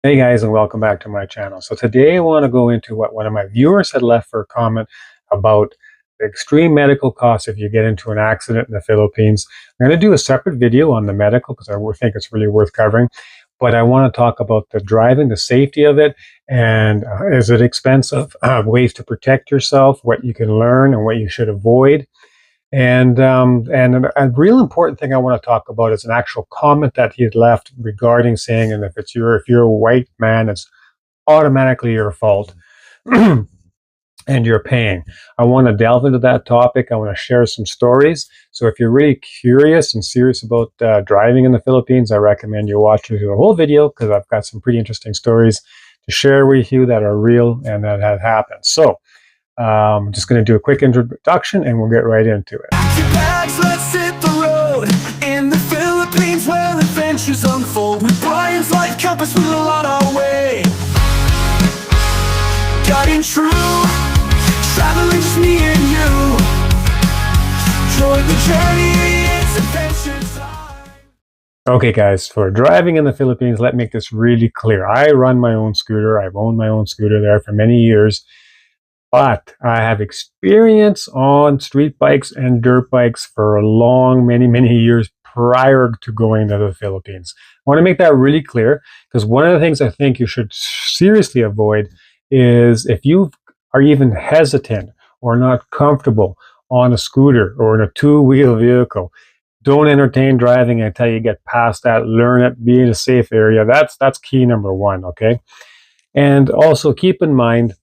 Hey guys, and welcome back to my channel. So today I want to go into what one of my viewers had left for a comment about the extreme medical costs if you get into an accident in the Philippines. I'm going to do a separate video on the medical because I think it's really worth covering. But I want to talk about the driving, the safety of it, and is it expensive? Ways to protect yourself, what you can learn, and what you should avoid. And a real important thing I want to talk about is an actual comment that he had left regarding saying, and if you're a white man, it's automatically your fault, and you're paying. I want to delve into that topic. I want to share some stories. So if you're really curious and serious about driving in the Philippines, I recommend you watch the whole video because I've got some pretty interesting stories to share with you that are real and that have happened. So I'm just going to do a quick introduction and we'll get right into it. Pack your bags, let's hit the road. In the Philippines where adventures unfold. With Brian's life compass, we'll on our way. Guiding true, traveling just me and you. Join the journey, it's adventure time. Okay, guys, for driving in the Philippines, let me make this really clear. I run my own scooter. I've owned my own scooter there for many years. But I have experience on street bikes and dirt bikes for a long, many years prior to going to the Philippines. I want to make that really clear because one of the things I think you should seriously avoid is if you are even hesitant or not comfortable on a scooter or in a two-wheel vehicle, don't entertain driving until you get past that. Learn it, be in a safe area. That's key number one, okay? And also keep in mind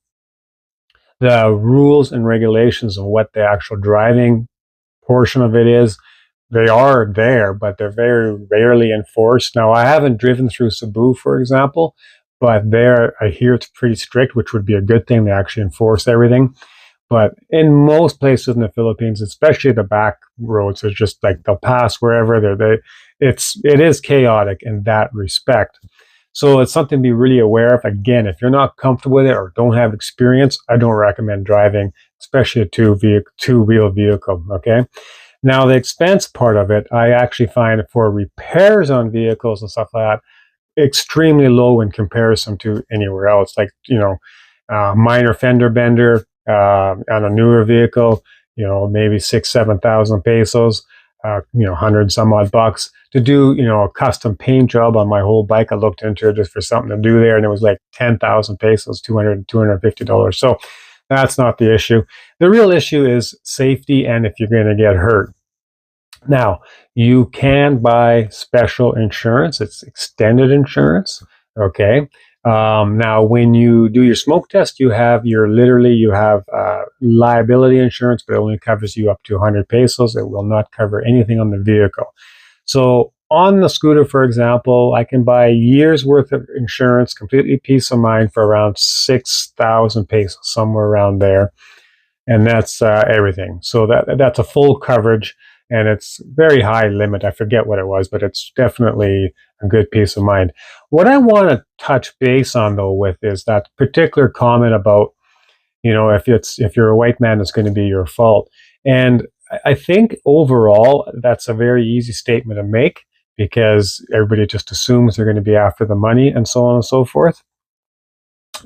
the rules and regulations of what the actual driving portion of it is. They are there, but they're very rarely enforced. Now, I haven't driven through Cebu, for example, but there I hear it's pretty strict, which would be a good thing. They actually enforce everything. But in most places in the Philippines, especially the back roads, it's just like they'll pass wherever it is chaotic in that respect. So it's something to be really aware of. Again, if you're not comfortable with it or don't have experience, I don't recommend driving, especially a two-wheel vehicle, okay? Now, the expense part of it, I actually find for repairs on vehicles and stuff like that, extremely low in comparison to anywhere else. Like, minor fender bender on a newer vehicle, maybe 6,000 to 7,000 pesos, 100 some odd bucks to do, a custom paint job on my whole bike. I looked into it just for something to do there, and it was like 10,000 pesos, $250. So that's not the issue. The real issue is safety and if you're going to get hurt. Now, you can buy special insurance. It's extended insurance. Okay. Now, when you do your smoke test, you have liability insurance, but it only covers you up to 100 pesos. It will not cover anything on the vehicle. So on the scooter, for example, I can buy a year's worth of insurance, completely peace of mind for around 6,000 pesos, somewhere around there. And that's everything. So that's a full coverage, and it's very high limit. I forget what it was, but it's definitely a good peace of mind. What I want to touch base on though with is that particular comment about, if you're a white man, it's going to be your fault. And I think overall that's a very easy statement to make because everybody just assumes they're going to be after the money and so on and so forth.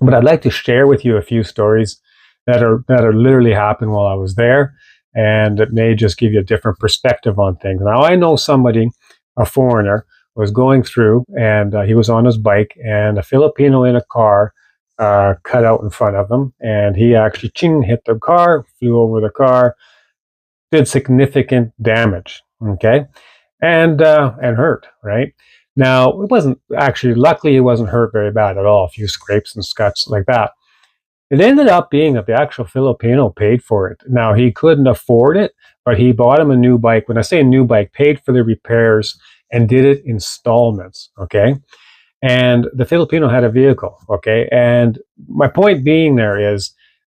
But I'd like to share with you a few stories that are literally happened while I was there, and it may just give you a different perspective on things. Now, I know somebody, a foreigner, was going through, and he was on his bike, and a Filipino in a car cut out in front of him, and he actually hit the car, flew over the car, did significant damage. Okay, and hurt. Right now, it wasn't actually. Luckily, he wasn't hurt very bad at all. A few scrapes and cuts like that. It ended up being that the actual Filipino paid for it. Now, he couldn't afford it, but he bought him a new bike. When I say a new bike, paid for the repairs and did it installments, okay? And the Filipino had a vehicle, okay? And my point being there is,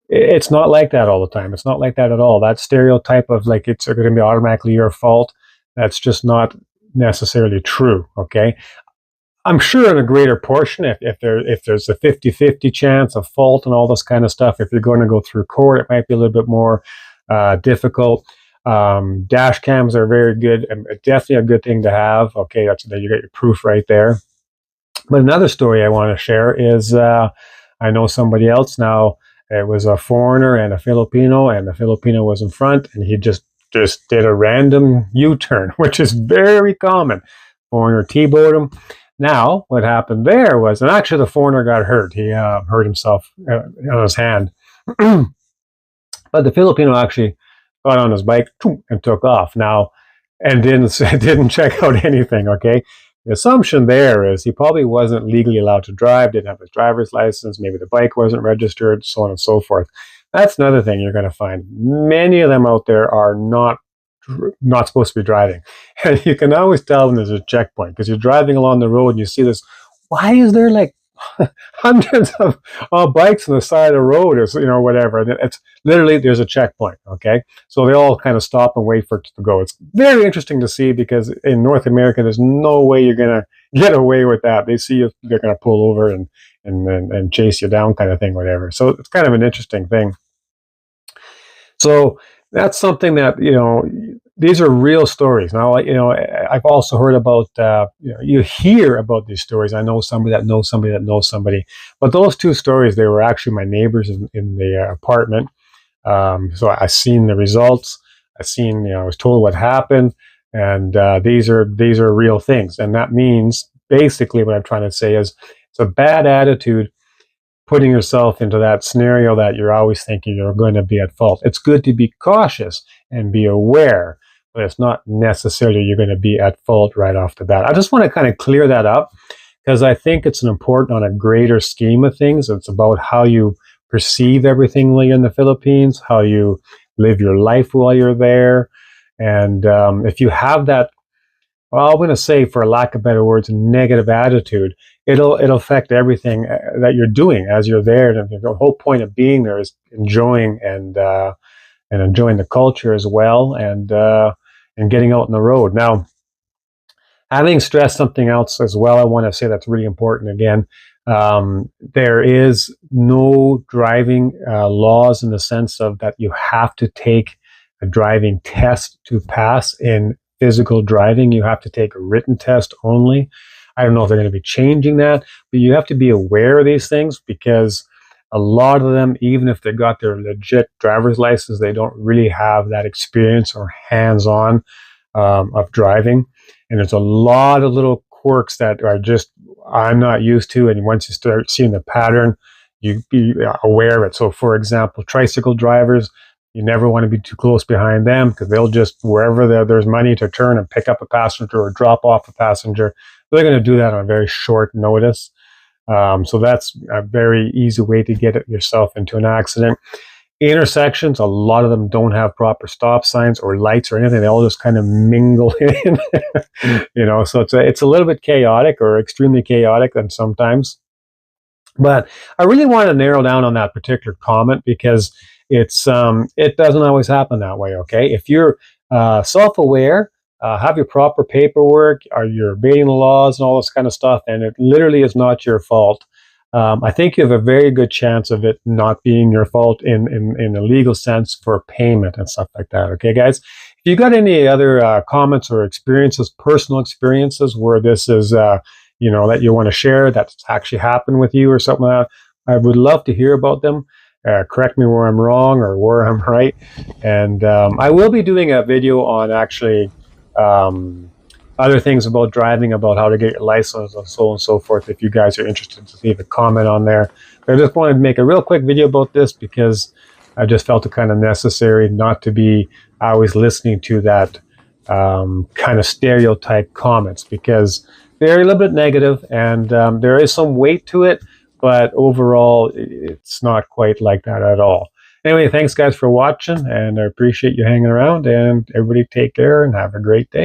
it's not like that all the time. It's not like that at all. That stereotype of like it's going to be automatically your fault, that's just not necessarily true, okay? I'm sure in a greater portion, if there's a 50-50 chance of fault and all this kind of stuff, if you're going to go through court, it might be a little bit more difficult. Dash cams are very good and definitely a good thing to have. Okay, you got your proof right there. But another story I want to share is I know somebody else now. It was a foreigner and a the Filipino was in front, and he just did a random U-turn, which is very common. Foreigner T-bowed him. Now, what happened there was, and actually the foreigner got hurt. He hurt himself on his hand. But the Filipino actually got on his bike and took off. Now, and didn't check out anything. Okay, the assumption there is he probably wasn't legally allowed to drive, didn't have his driver's license, maybe the bike wasn't registered, so on and so forth. That's another thing you're going to find. Many of them out there are not supposed to be driving, and you can always tell when there's a checkpoint because you're driving along the road and you see this. Why is there like hundreds of bikes on the side of the road, or whatever? And it's literally there's a checkpoint. Okay, so they all kind of stop and wait for it to go. It's very interesting to see because in North America, there's no way you're gonna get away with that. They see you, they're gonna pull over and chase you down, kind of thing, whatever. So it's kind of an interesting thing. So that's something that, these are real stories. Now, I've also heard about, you hear about these stories. I know somebody that knows somebody that knows somebody. But those two stories, they were actually my neighbors in the apartment. So I seen the results. I was told what happened. And these are real things. And that means basically what I'm trying to say is it's a bad attitude putting yourself into that scenario that you're always thinking you're going to be at fault. It's good to be cautious and be aware, but it's not necessarily you're going to be at fault right off the bat. I just want to kind of clear that up because I think it's important on a greater scheme of things. It's about how you perceive everything while you're in the Philippines, how you live your life while you're there. And if you have that, well, I'm going to say, for lack of better words, negative attitude, it'll affect everything that you're doing as you're there. And the whole point of being there is enjoying and enjoying the culture as well, and getting out on the road. Now, having stressed something else as well, I want to say that's really important again. There is no driving laws in the sense of that you have to take a driving test to pass in physical driving. You have to take a written test only. I don't know if they're going to be changing that, but you have to be aware of these things because a lot of them, even if they got their legit driver's license, they don't really have that experience or hands-on of driving. And there's a lot of little quirks that are just I'm not used to. And once you start seeing the pattern, you be aware of it. So, for example, tricycle drivers, you never want to be too close behind them because they'll just, wherever there's money to turn and pick up a passenger or drop off a passenger, they're going to do that on a very short notice. So that's a very easy way to get yourself into an accident. Intersections, a lot of them don't have proper stop signs or lights or anything. They all just kind of mingle in, so it's a little bit chaotic or extremely chaotic and sometimes. But I really want to narrow down on that particular comment because it doesn't always happen that way. Okay, if you're self-aware, have your proper paperwork, you're obeying the laws and all this kind of stuff, and it literally is not your fault. I think you have a very good chance of it not being your fault in a legal sense for payment and stuff like that. Okay, guys? If you got any other comments or experiences, personal experiences where this is, that you want to share that's actually happened with you or something like that, I would love to hear about them. Correct me where I'm wrong or where I'm right. And I will be doing a video on actually other things about driving, about how to get your license and so on and so forth. If you guys are interested, to leave a comment on there. But I just wanted to make a real quick video about this because I just felt it kind of necessary not to be always listening to that kind of stereotype comments because they're a little bit negative and there is some weight to it, but overall it's not quite like that at all. Anyway, thanks guys for watching, and I appreciate you hanging around, and everybody take care and have a great day.